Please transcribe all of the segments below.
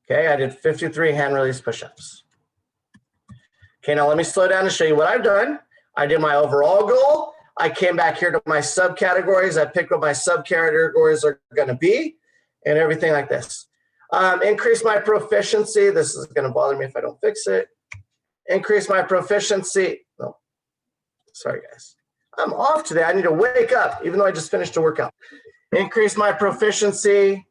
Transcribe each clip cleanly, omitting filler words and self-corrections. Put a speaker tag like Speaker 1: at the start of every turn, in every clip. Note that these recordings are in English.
Speaker 1: Okay, I did 53 hand release push-ups. Okay, now let me slow down to show you what I've done. I did my overall goal. I came back here to my subcategories. I picked what my subcategories are going to be and everything like this. Increase my proficiency. This is going to bother me if I don't fix it. Increase my proficiency. Oh, sorry, guys. I'm off today. I need to wake up, even though I just finished a workout. Increase my proficiency.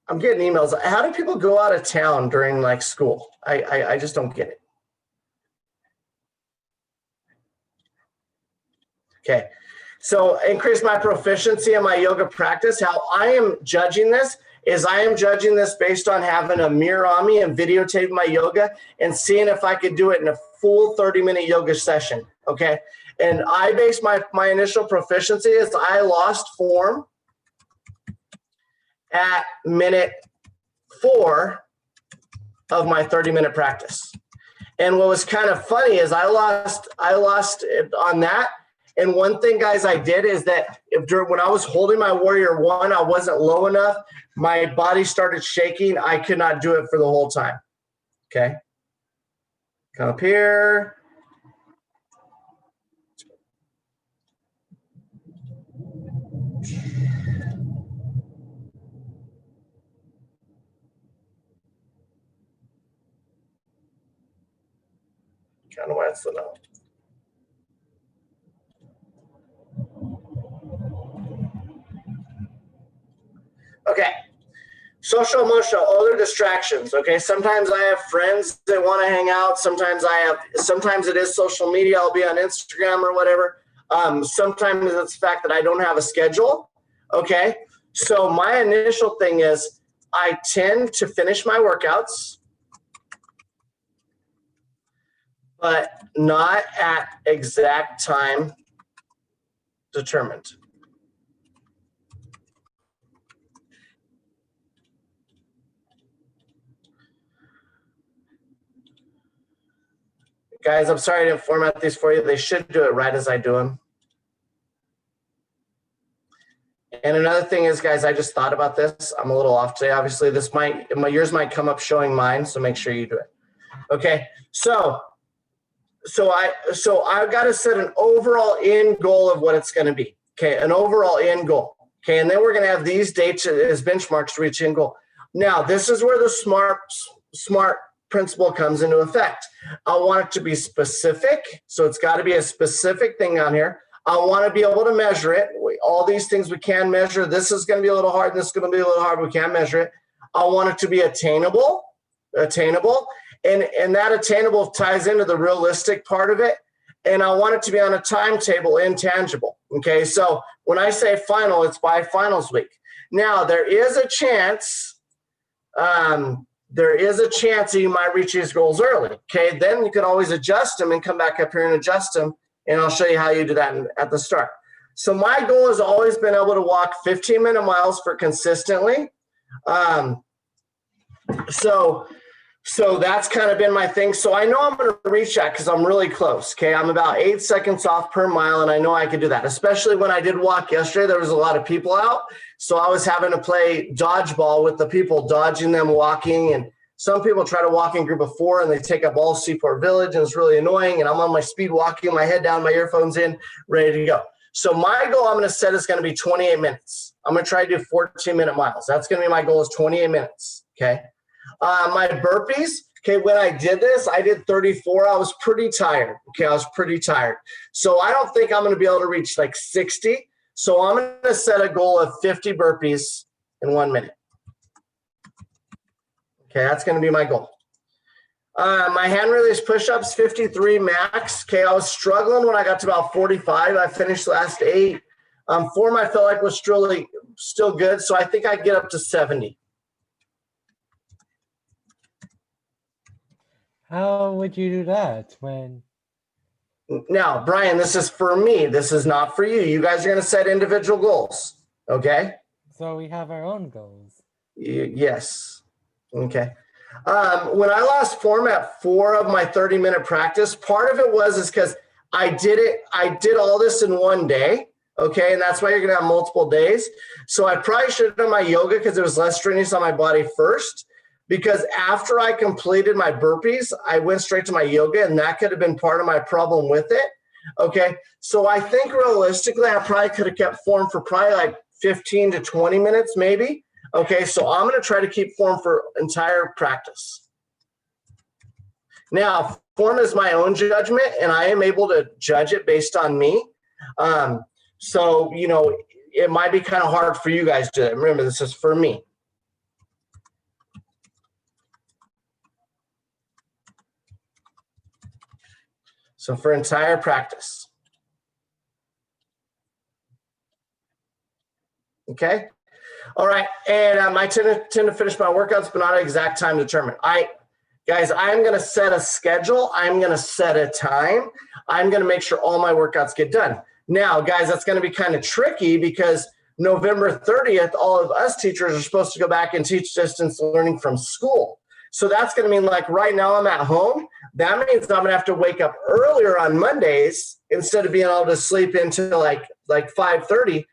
Speaker 1: I'm getting emails. How do people go out of town during like school? I just don't get it. Okay, so increase my proficiency in my yoga practice. How I am judging this is I am judging this based on having a mirror on me and videotaping my yoga and seeing if I could do it in a full 30-minute yoga session, okay? And I base my initial proficiency is I lost form at minute 4 of my 30-minute practice. And what was kind of funny is I lost it on that. And one thing, guys, I did is that when I was holding my Warrior One, I wasn't low enough. My body started shaking. I could not do it for the whole time. Okay. Come up here. I don't know why it's so low. Okay. Social, emotional, other distractions. Okay. Sometimes I have friends that want to hang out. Sometimes it is social media. I'll be on Instagram or whatever. Sometimes it's the fact that I don't have a schedule. Okay. So my initial thing is I tend to finish my workouts, but not at exact time determined. Guys, I'm sorry I didn't format these for you. They should do it right as I do them. And another thing is, guys, I just thought about this. I'm a little off today. Obviously, yours might come up showing mine, so make sure you do it. Okay, so I've got to set an overall end goal of what it's going to be. Okay, an overall end goal. Okay, and then we're going to have these dates as benchmarks to reach end goal. Now, this is where the smart principle comes into effect. I want it to be specific, so it's got to be a specific thing on here. I want to be able to measure it. All these things we can measure. This is going to be a little hard, and this is going to be a little hard. We can't measure it. I want it to be attainable, and that attainable ties into the realistic part of it. And I want it to be on a timetable, intangible. Okay, so when I say final, it's by finals week. Now, there is a chance that you might reach these goals early. Okay, then you could always adjust them and come back up here and adjust them, and I'll show you how you do that at the start. So my goal has always been able to walk 15-minute miles for consistently. So that's kind of been my thing. So I know I'm going to reach that because I'm really close. Okay, I'm about 8 seconds off per mile, and I know I can do that. Especially when I did walk yesterday, there was a lot of people out, so I was having to play dodgeball with the people, dodging them walking. And some people try to walk in group of 4, and they take up all Seaport Village, and it's really annoying. And I'm on my speed walking, my head down, my earphones in, ready to go. So my goal I'm going to set is going to be 28 minutes. I'm going to try to do 14-minute miles. That's going to be my goal, is 28 minutes. Okay. My burpees, okay, when I did this, I did 34. I was pretty tired. Okay, I was pretty tired. So I don't think I'm going to be able to reach like 60. So I'm going to set a goal of 50 burpees in 1 minute. Okay, that's going to be my goal. My hand release push-ups, 53 max. Okay, I was struggling when I got to about 45. I finished last 8. Form I felt like was still good, so I think I'd get up to 70.
Speaker 2: How would you do that when?
Speaker 1: Now, Brian, this is for me. This is not for you. You guys are going to set individual goals, okay?
Speaker 2: So we have our own goals.
Speaker 1: Yes. Okay. When I lost form at 4 of my 30-minute practice, part of it is because I did all this in one day, Okay, and that's why you're gonna have multiple days. So I probably should have done my yoga because it was less strenuous on my body first, because after I completed my burpees, I went straight to my yoga, and that could have been part of my problem with it. Okay, so I think realistically, I probably could have kept form for probably like 15 to 20 minutes maybe. Okay, so I'm gonna try to keep form for entire practice. Now, form is my own judgment, and I am able to judge it based on me. So, you know, it might be kind of hard for you guys to remember. This is for me. So for entire practice. Okay. All right. And I tend to finish my workouts, but not an exact time determined. Guys, I'm going to set a schedule. I'm going to set a time. I'm going to make sure all my workouts get done. Now, guys, that's going to be kind of tricky because November 30th, all of us teachers are supposed to go back and teach distance learning from school. So that's going to mean, like, right now I'm at home. That means I'm going to have to wake up earlier on Mondays instead of being able to sleep until like 5:30.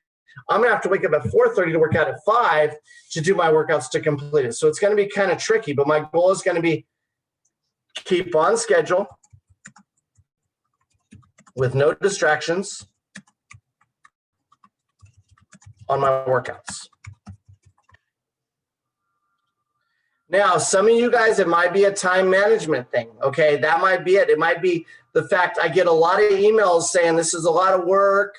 Speaker 1: I'm going to have to wake up at 4:30 to work out at 5 to do my workouts to complete it. So it's going to be kind of tricky, but my goal is going to be keep on schedule with no distractions on my workouts. Now, some of you guys, it might be a time management thing, okay? That might be it. It might be the fact I get a lot of emails saying this is a lot of work,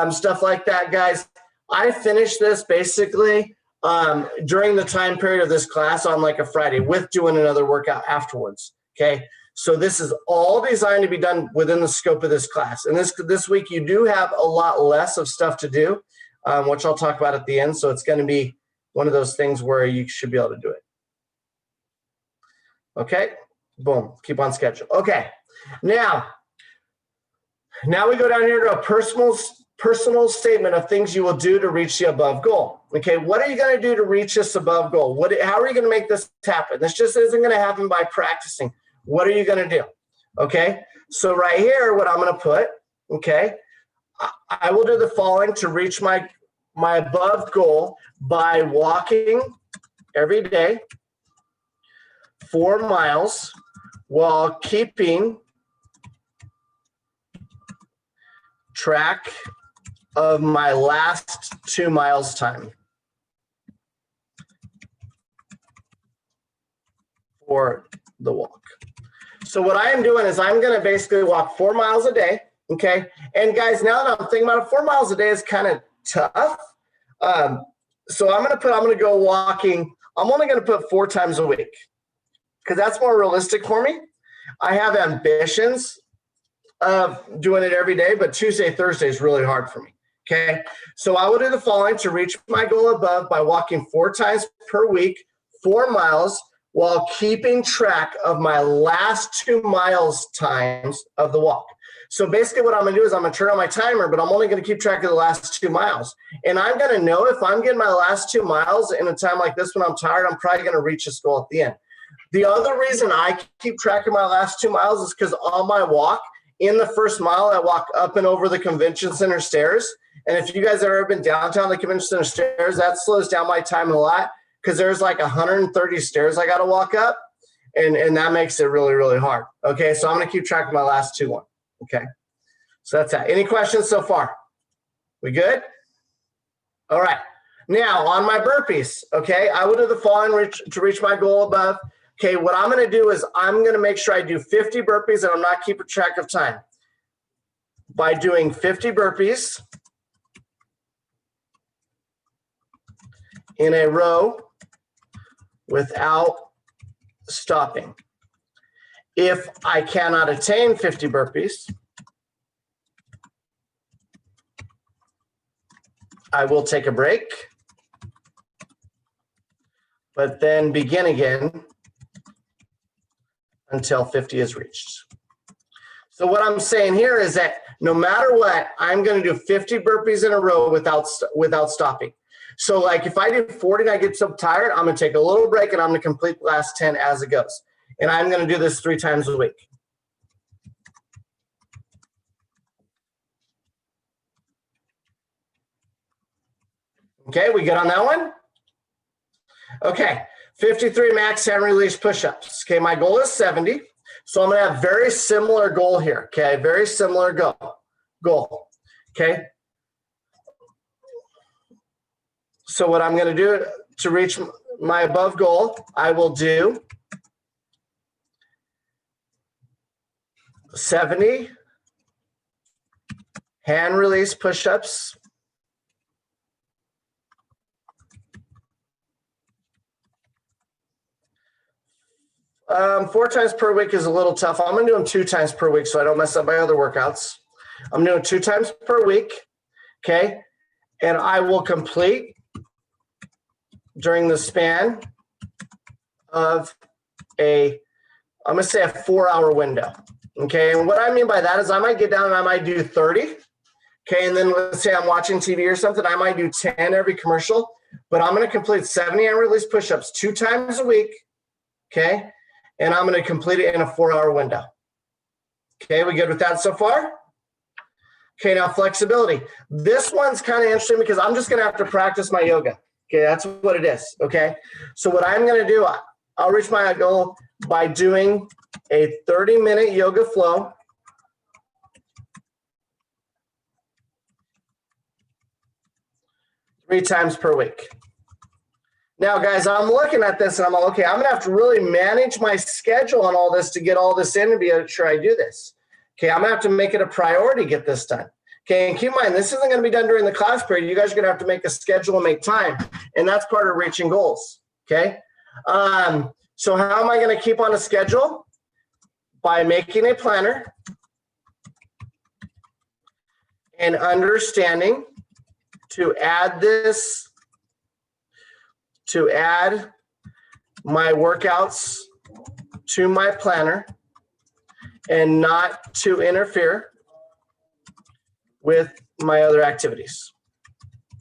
Speaker 1: stuff like that, guys. I finished this basically during the time period of this class on like a Friday with doing another workout afterwards, okay? So this is all designed to be done within the scope of this class. And this week, you do have a lot less of stuff to do, which I'll talk about at the end. So it's going to be one of those things where you should be able to do it. Okay, boom, keep on schedule. Okay, now we go down here to a personal statement of things you will do to reach the above goal. Okay, what are you going to do to reach this above goal? How are you going to make this happen? This just isn't going to happen by practicing. What are you going to do? Okay, so right here, what I'm going to put, okay, I will do the following to reach my above goal by walking every day 4 miles while keeping track of my last 2 miles time for the walk. So what I am doing is I'm going to basically walk 4 miles a day, okay? And guys, now that I'm thinking about it, 4 miles a day is kind of tough. So I'm going to go walking. I'm only going to put 4 times a week, because that's more realistic for me. I have ambitions of doing it every day, but Tuesday, Thursday is really hard for me, okay? So I will do the following to reach my goal above by walking 4 times per week, 4 miles, while keeping track of my last 2 miles times of the walk. So basically what I'm going to do is I'm going to turn on my timer, but I'm only going to keep track of the last 2 miles. And I'm going to know if I'm getting my last 2 miles in a time like this when I'm tired, I'm probably going to reach this goal at the end. The other reason I keep track of my last 2 miles is because on my walk, in the first mile, I walk up and over the convention center stairs. And if you guys have ever been downtown the convention center stairs, that slows down my time a lot because there's like 130 stairs I got to walk up. And that makes it really, really hard. Okay, so I'm going to keep track of my last 2 1. Okay, so that's that. Any questions so far? We good? All right. Now, on my burpees, okay, I will do the following to reach my goal above. Okay, what I'm going to do is I'm going to make sure I do 50 burpees and I'm not keeping track of time. By doing 50 burpees in a row without stopping. If I cannot attain 50 burpees, I will take a break, but then begin again until 50 is reached. So what I'm saying here is that no matter what, I'm going to do 50 burpees in a row without stopping. So like if I do 40 and I get so tired, I'm going to take a little break and I'm going to complete the last 10 as it goes. And I'm going to do this 3 times a week. Okay, we good on that one? Okay, 53 max hand release push-ups. Okay, my goal is 70. So I'm gonna have very similar goal here, okay? Very similar goal, okay? So what I'm gonna do to reach my above goal, I will do 70 hand release push-ups. Four times per week is a little tough. I'm gonna do them 2 times per week so I don't mess up my other workouts. I'm doing 2 times per week, okay? And I will complete during the span of I'm gonna say a 4-hour window, okay? And what I mean by that is I might get down and I might do 30, okay? And then let's say I'm watching TV or something, I might do 10 every commercial, but I'm gonna complete 70 hand release push-ups 2 times a week, okay? And I'm gonna complete it in a 4-hour window. Okay, we good with that so far? Okay, now flexibility. This one's kind of interesting because I'm just gonna have to practice my yoga. Okay, that's what it is, okay? So what I'm gonna do, I'll reach my goal by doing a 30-minute yoga flow. Three times per week. Now, guys, I'm looking at this and I'm like, okay, I'm gonna have to really manage my schedule on all this to get all this in and be sure I do this. Okay, I'm gonna have to make it a priority to get this done. Okay, and keep in mind, this isn't gonna be done during the class period. You guys are gonna have to make a schedule and make time, and that's part of reaching goals, okay? So how am I gonna keep on a schedule? By making a planner and understanding to add my workouts to my planner and not to interfere with my other activities.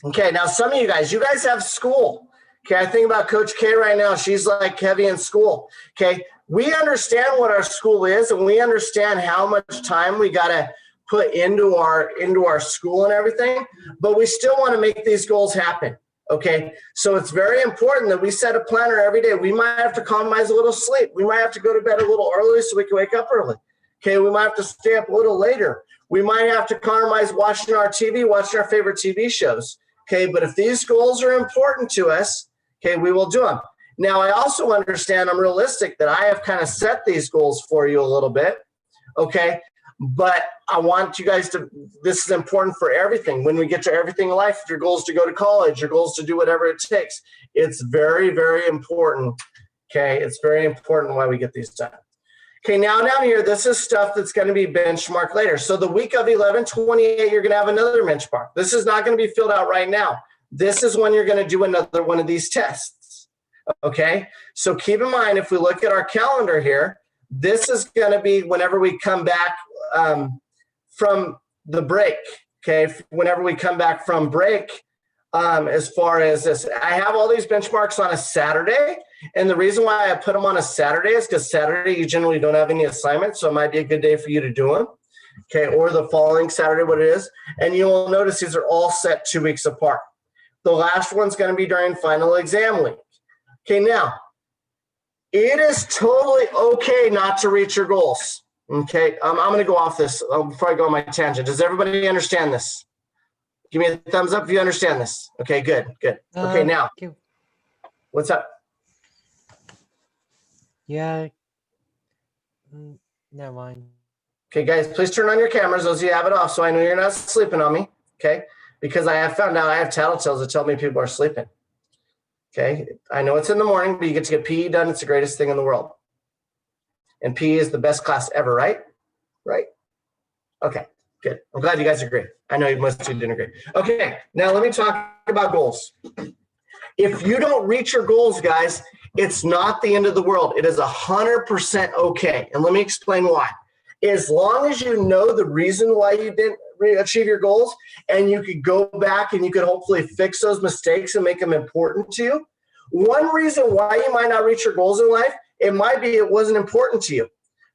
Speaker 1: Okay, now some of you guys have school. Okay, I think about Coach K right now. She's like heavy in school. Okay, we understand what our school is and we understand how much time we gotta put into our school and everything, but we still wanna make these goals happen. Okay, so it's very important that we set a planner every day. We might have to compromise a little sleep. We might have to go to bed a little early so we can wake up early. Okay, we might have to stay up a little later. We might have to compromise watching our TV, watching our favorite TV shows. Okay, but if these goals are important to us, okay, we will do them. Now, I also understand I'm realistic that I have kind of set these goals for you a little bit, okay? But I want you guys to, this is important for everything. When we get to everything in life, your goal is to go to college, your goal is to do whatever it takes. It's very, very important, okay? It's very important why we get these done. Okay, now down here, this is stuff that's gonna be benchmarked later. So the week of 11/28, you're gonna have another benchmark. This is not gonna be filled out right now. This is when you're gonna do another one of these tests, okay? So keep in mind, if we look at our calendar here, this is gonna be whenever we come back from the break, okay? Whenever we come back from break, as far as this, I have all these benchmarks on a Saturday, and the reason why I put them on a Saturday is because Saturday you generally don't have any assignments, so it might be a good day for you to do them, okay? Or the following Saturday, what it is, and you will notice these are all set 2 weeks apart. The last one's going to be during final exam week. Okay, now, it is totally okay not to reach your goals. Okay, I'm going to go off this before I go on my tangent. Does everybody understand this? Give me a thumbs up if you understand this. Okay, good, good. Okay, now, what's up?
Speaker 2: Yeah. Never mind.
Speaker 1: Okay, guys, please turn on your cameras. Those of you have it off so I know you're not sleeping on me, okay? Because I have found out I have tattletales that tell me people are sleeping. Okay, I know it's in the morning, but you get to get PE done. It's the greatest thing in the world. And PE is the best class ever, right? Right? Okay, good. I'm glad you guys agree. I know most of you didn't agree. Okay, now let me talk about goals. If you don't reach your goals, guys, it's not the end of the world. It is 100% okay. And let me explain why. As long as you know the reason why you didn't achieve your goals, and you could go back and you could hopefully fix those mistakes and make them important to you. One reason why you might not reach your goals in life, it might be it wasn't important to you.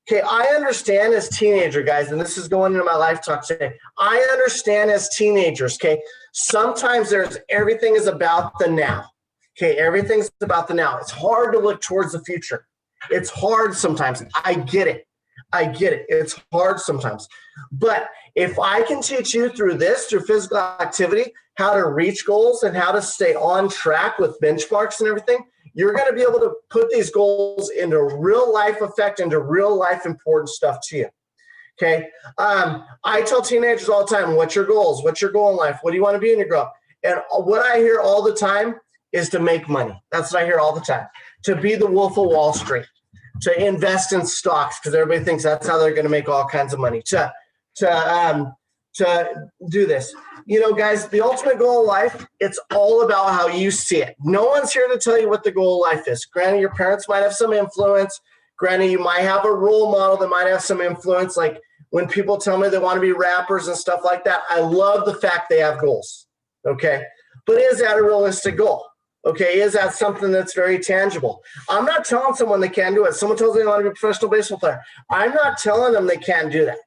Speaker 1: Okay, I understand as teenager, guys, and this is going into my life talk today. I understand as teenagers, okay, sometimes everything is about the now. Okay, everything's about the now. It's hard to look towards the future. It's hard sometimes. I get it. It's hard sometimes. But if I can teach you through physical activity, how to reach goals and how to stay on track with benchmarks and everything, you're going to be able to put these goals into real life effect, into real life important stuff to you. Okay. I tell teenagers all the time, what's your goals? What's your goal in life? What do you want to be when you grow up? And what I hear all the time is to make money. That's what I hear all the time. To be the Wolf of Wall Street, to invest in stocks, because everybody thinks that's how they're going to make all kinds of money, to do this. You know, guys, the ultimate goal of life, it's all about how you see it. No one's here to tell you what the goal of life is. Granted, your parents might have some influence. Granted, you might have a role model that might have some influence. Like when people tell me they want to be rappers and stuff like that, I love the fact they have goals, okay? But is that a realistic goal? Okay, is that something that's very tangible? I'm not telling someone they can't do it. Someone tells me they want to be a professional baseball player. I'm not telling them they can't do that.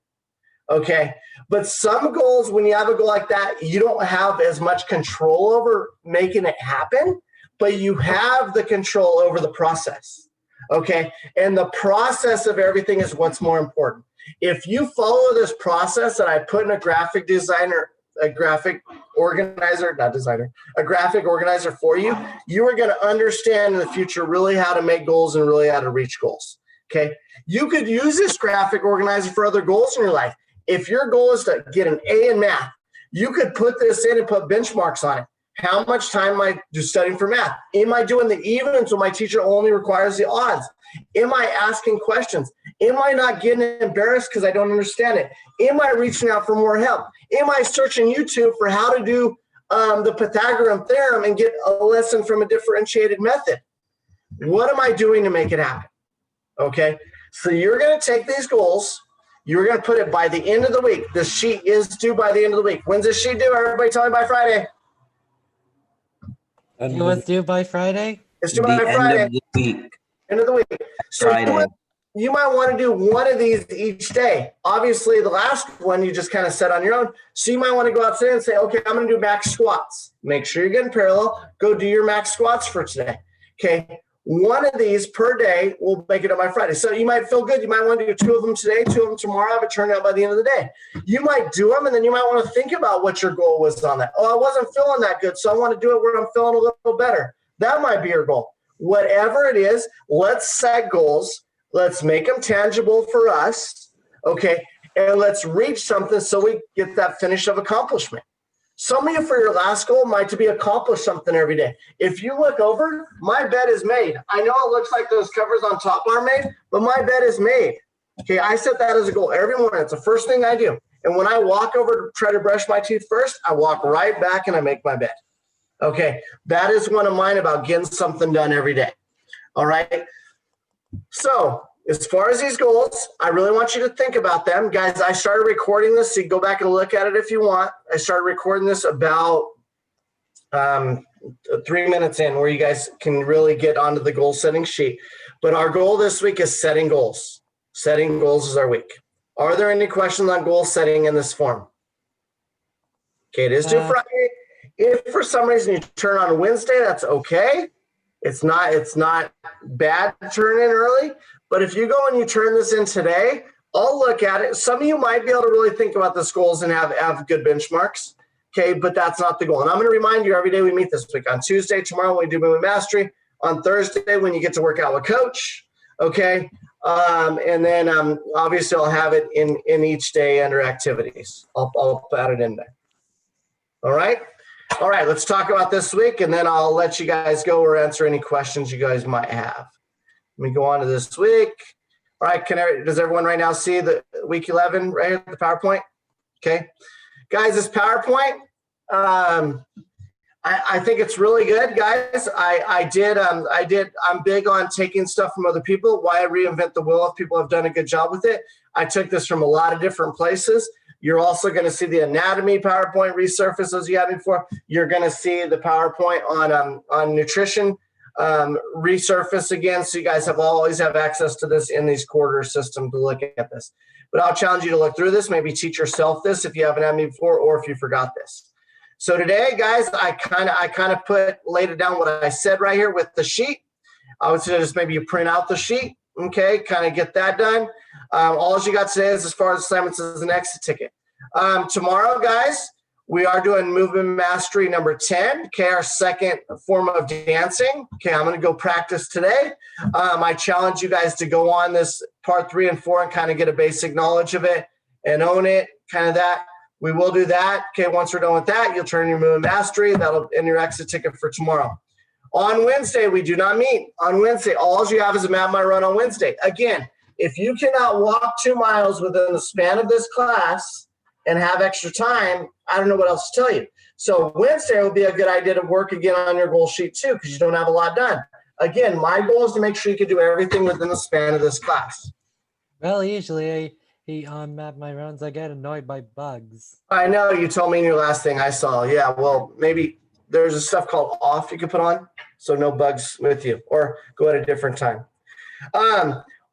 Speaker 1: Okay, but some goals, when you have a goal like that, you don't have as much control over making it happen, but you have the control over the process. Okay, and the process of everything is what's more important. If you follow this process that I put in a graphic organizer for you, you are going to understand in the future really how to make goals and really how to reach goals. Okay, you could use this graphic organizer for other goals in your life. If your goal is to get an A in math, you could put this in and put benchmarks on it. How much time am I studying for math? Am I doing the evens when my teacher only requires the odds? Am I asking questions? Am I not getting embarrassed because I don't understand it? Am I reaching out for more help? Am I searching YouTube for how to do the Pythagorean theorem and get a lesson from a differentiated method? What am I doing to make it happen? Okay, so you're going to take these goals. You're going to put it by the end of the week. The sheet is due by the end of the week. When's this sheet due? Everybody tell me by Friday.
Speaker 2: It was due by Friday?
Speaker 1: It's due by Friday.
Speaker 3: End of the week.
Speaker 1: End of the week. So
Speaker 3: Friday.
Speaker 1: you might want to do one of these each day. Obviously, the last one you just kind of set on your own. So you might want to go out today and say, okay, I'm going to do max squats. Make sure you're getting parallel. Go do your max squats for today. Okay. One of these per day will make it up by Friday. So you might feel good. You might want to do 2 of them today, 2 of them tomorrow, have it turned out by the end of the day. You might do them, and then you might want to think about what your goal was on that. Oh, I wasn't feeling that good, so I want to do it where I'm feeling a little better. That might be your goal. Whatever it is, let's set goals. Let's make them tangible for us, okay? And let's reach something so we get that finish of accomplishment. Some of you, for your last goal, might be accomplish something every day. If you look over, my bed is made. I know it looks like those covers on top aren't made, but my bed is made. Okay, I set that as a goal every morning. It's the first thing I do. And when I walk over to try to brush my teeth first, I walk right back and I make my bed. Okay, that is one of mine about getting something done every day. All right. So as far as these goals, I really want you to think about them. Guys, I started recording this, so you go back and look at it if you want. I started recording this about 3 minutes in, where you guys can really get onto the goal setting sheet. But our goal this week is setting goals. Setting goals is our week. Are there any questions on goal setting in this form? Okay, it is due Friday. If for some reason you turn on Wednesday, that's okay. It's not bad to turn in early. But if you go and you turn this in today, I'll look at it. Some of you might be able to really think about this goals and have good benchmarks. Okay, but that's not the goal. And I'm going to remind you every day we meet this week. On Tuesday, tomorrow, we do Movement Mastery. On Thursday, when you get to work out with Coach. Okay, and then obviously I'll have it in each day under activities. I'll add it in there. All right. All right, let's talk about this week, and then I'll let you guys go or answer any questions you guys might have. Let me go on to this week. All right, does everyone right now see the week 11 right here, the PowerPoint? Okay. Guys, this PowerPoint, I think it's really good, guys. I'm big on taking stuff from other people. Why reinvent the wheel if people have done a good job with it? I took this from a lot of different places. You're also going to see the anatomy PowerPoint resurface as you had before. You're going to see the PowerPoint on nutrition resurface again. So you guys always have access to this in these quarter system to look at this. But I'll challenge you to look through this, maybe teach yourself this if you haven't had me before or if you forgot this. So today, guys, I kind of laid it down what I said right here with the sheet. I would suggest maybe you print out the sheet, okay, kind of get that done. All you got today is as far as assignments is an exit ticket. Tomorrow, guys, we are doing movement mastery number 10, okay, our second form of dancing. Okay, I'm going to go practice today. I challenge you guys to go on this part 3 and 4 and kind of get a basic knowledge of it and own it, kind of that. We will do that. Okay, once we're done with that, you'll turn your movement mastery. That'll end your exit ticket for tomorrow. On Wednesday, we do not meet. On Wednesday, all you have is a map my run on Wednesday. Again, if you cannot walk 2 miles within the span of this class and have extra time, I don't know what else to tell you. So Wednesday would be a good idea to work again on your goal sheet too, because you don't have a lot done. Again, my goal is to make sure you can do everything within the span of this class.
Speaker 2: Well, usually on map my runs, I get annoyed by bugs.
Speaker 1: I know you told me in your last thing I saw. Yeah, well, maybe there's a stuff called off you can put on, so no bugs with you, or go at a different time.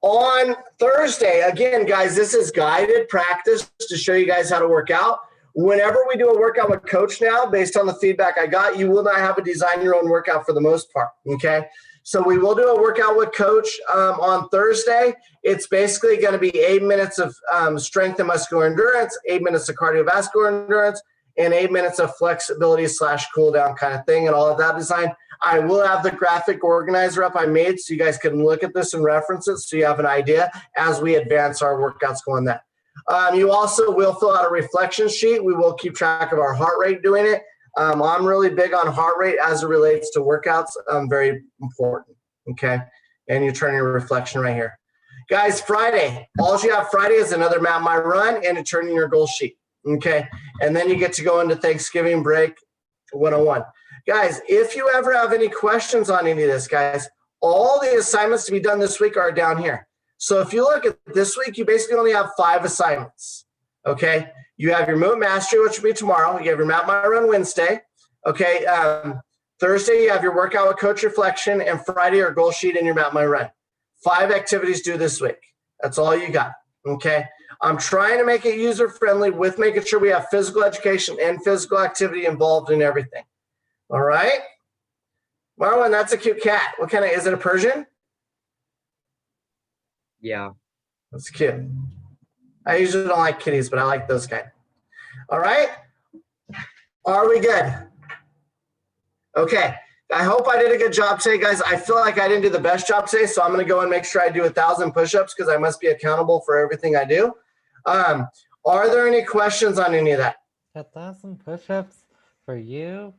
Speaker 1: On Thursday, again, guys, this is guided practice to show you guys how to work out. Whenever we do a workout with coach now, based on the feedback I got, you will not have a design your own workout for the most part, okay? So we will do a workout with coach on Thursday. It's basically going to be 8 minutes of strength and muscular endurance, 8 minutes of cardiovascular endurance, and 8 minutes of flexibility / cool down kind of thing and all of that design. I will have the graphic organizer up I made so you guys can look at this and reference it so you have an idea as we advance our workouts going that. You also will fill out a reflection sheet. We will keep track of our heart rate doing it. I'm really big on heart rate as it relates to workouts. Very important, okay? And you turn your reflection right here. Guys, Friday, all you have Friday is another map my run and to turn in your goal sheet, okay? And then you get to go into Thanksgiving break 101. Guys, if you ever have any questions on any of this, guys, all the assignments to be done this week are down here. So if you look at this week, you basically only have 5 assignments, okay? You have your movement mastery, which will be tomorrow. You have your map my run Wednesday, okay? Thursday, you have your workout with coach reflection, and Friday, your goal sheet and your map my run. 5 activities due this week. That's all you got, okay? I'm trying to make it user-friendly with making sure we have physical education and physical activity involved in everything. All right? Marlon, that's a cute cat. What kind of, is it a Persian?
Speaker 3: Yeah.
Speaker 1: That's cute. I usually don't like kitties, but I like those kind. All right? Are we good? Okay. I hope I did a good job today, guys. I feel like I didn't do the best job today, so I'm going to go and make sure I do 1,000 push-ups because I must be accountable for everything I do. Are there any questions on any of that?
Speaker 2: 1,000 push-ups for you?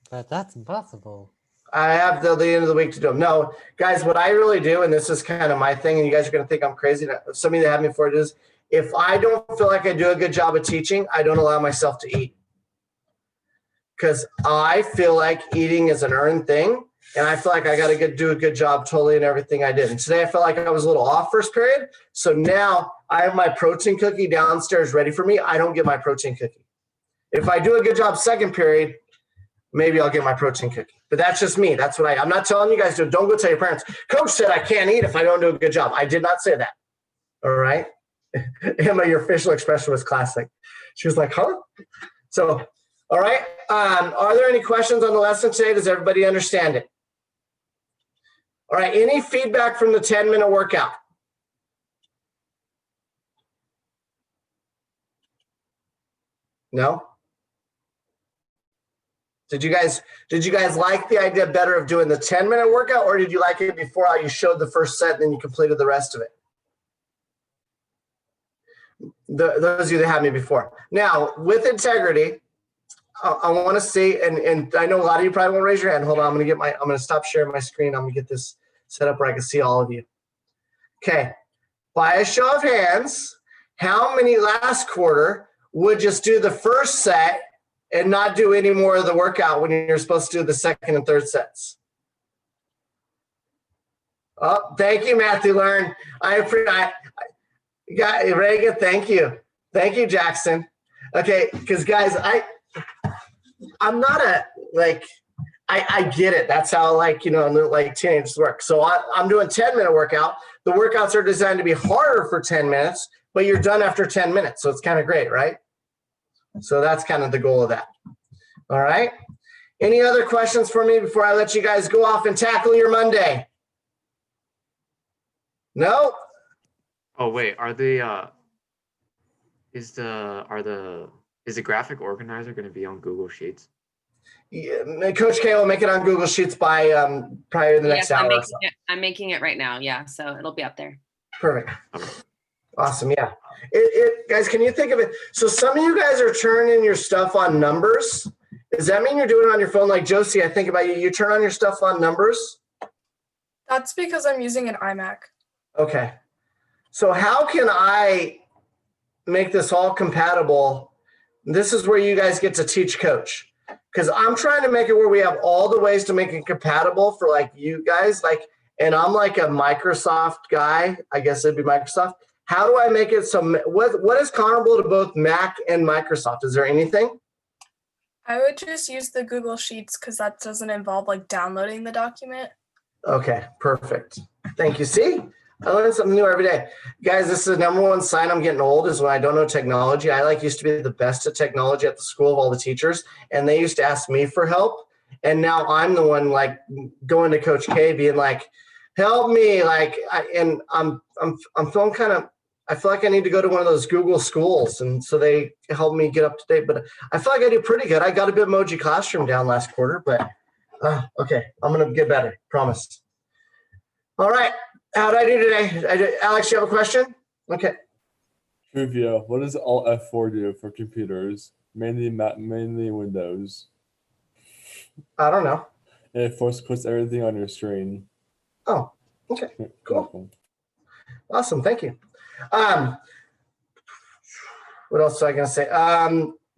Speaker 2: But that's impossible.
Speaker 1: I have till the end of the week to do them. No, guys, what I really do, and this is kind of my thing, and you guys are going to think I'm crazy. Some of you that have me for it is, if I don't feel like I do a good job of teaching, I don't allow myself to eat. Because I feel like eating is an earned thing, and I feel like I got to do a good job totally in everything I did. And today I felt like I was a little off first period, so now I have my protein cookie downstairs ready for me. I don't get my protein cookie. If I do a good job second period, maybe I'll get my protein cookie. But that's just me. That's what I'm not telling you guys to. Don't go tell your parents. Coach said I can't eat if I don't do a good job. I did not say that. All right? Emma, your facial expression was classic. She was like, huh? So, all right. Are there any questions on the lesson today? Does everybody understand it? All right. Any feedback from the 10-minute workout? No? Did you guys like the idea better of doing the 10-minute workout, or did you like it before you showed the first set and then you completed the rest of it? Those of you that had me before. Now, with integrity, I want to see, and I know a lot of you probably won't raise your hand. Hold on, I'm going to stop sharing my screen. I'm going to get this set up where I can see all of you. Okay. By a show of hands, how many last quarter would just do the first set and not do any more of the workout when you're supposed to do the second and third sets? Oh, thank you, Matthew Learn. I got Reagan. Thank you. Thank you, Jackson. Okay, because guys, I'm not I get it. That's how like teenagers work. So I'm doing 10-minute workout. The workouts are designed to be harder for 10 minutes, but you're done after 10 minutes. So it's kind of great, right? So that's kind of the goal of that. All right. Any other questions for me before I let you guys go off and tackle your Monday? No?
Speaker 3: Oh wait, is the graphic organizer going to be on Google Sheets?
Speaker 1: Yeah, Coach K will make it on Google Sheets by probably the next hour.
Speaker 4: I'm making it right now. Yeah, so it'll be up there.
Speaker 1: Perfect. Awesome. Yeah. Guys, can you think of it? So some of you guys are turning your stuff on numbers. Does that mean you're doing it on your phone? Like Josie, I think about you. You turn on your stuff on numbers?
Speaker 5: That's because I'm using an iMac.
Speaker 1: Okay. So how can I make this all compatible? This is where you guys get to teach Coach. Because I'm trying to make it where we have all the ways to make it compatible for like you guys. And I'm like a Microsoft guy. I guess it'd be Microsoft. How do I make it so what is comparable to both Mac and Microsoft? Is there anything?
Speaker 5: I would just use the Google Sheets because that doesn't involve like downloading the document.
Speaker 1: Okay, perfect. Thank you. See, I learn something new every day. Guys, this is the number one sign I'm getting old is when I don't know technology. I used to be the best at technology at the school of all the teachers, and they used to ask me for help. And now I'm the one like going to Coach K being like, help me. And I'm feeling kind of, I feel like I need to go to one of those Google schools. And so they help me get up to date, but I feel like I do pretty good. I got a Bitmoji Classroom down last quarter, but okay, I'm going to get better. Promise. All right. How did I do today? Alex, you have a question? Okay.
Speaker 6: Trivia. What does Alt F4 do for computers? Mainly Windows.
Speaker 1: I don't know.
Speaker 6: And it puts everything on your screen.
Speaker 1: Oh, okay. Cool. Awesome. Thank you. What else was I going to say?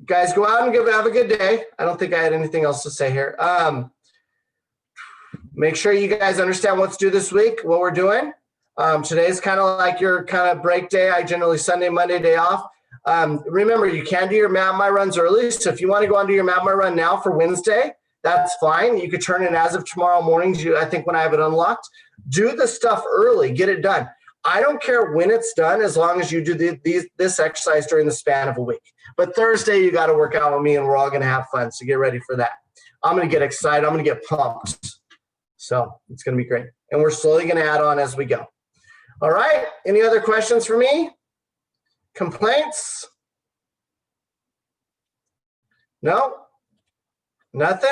Speaker 1: Guys, go out and have a good day. I don't think I had anything else to say here. Make sure you guys understand what to do this week, what we're doing. Today's kind of like your kind of break day. I generally Sunday, Monday day off. Remember, you can do your Map My Runs early. So if you want to go on to your Map My Run now for Wednesday, that's fine. You could turn it as of tomorrow morning. I think when I have it unlocked, do the stuff early, get it done. I don't care when it's done as long as you do this exercise during the span of a week. But Thursday, you got to work out with me and we're all going to have fun. So get ready for that. I'm going to get excited. I'm going to get pumped. So it's going to be great. And we're slowly going to add on as we go. All right. Any other questions for me? Complaints? No? Nothing?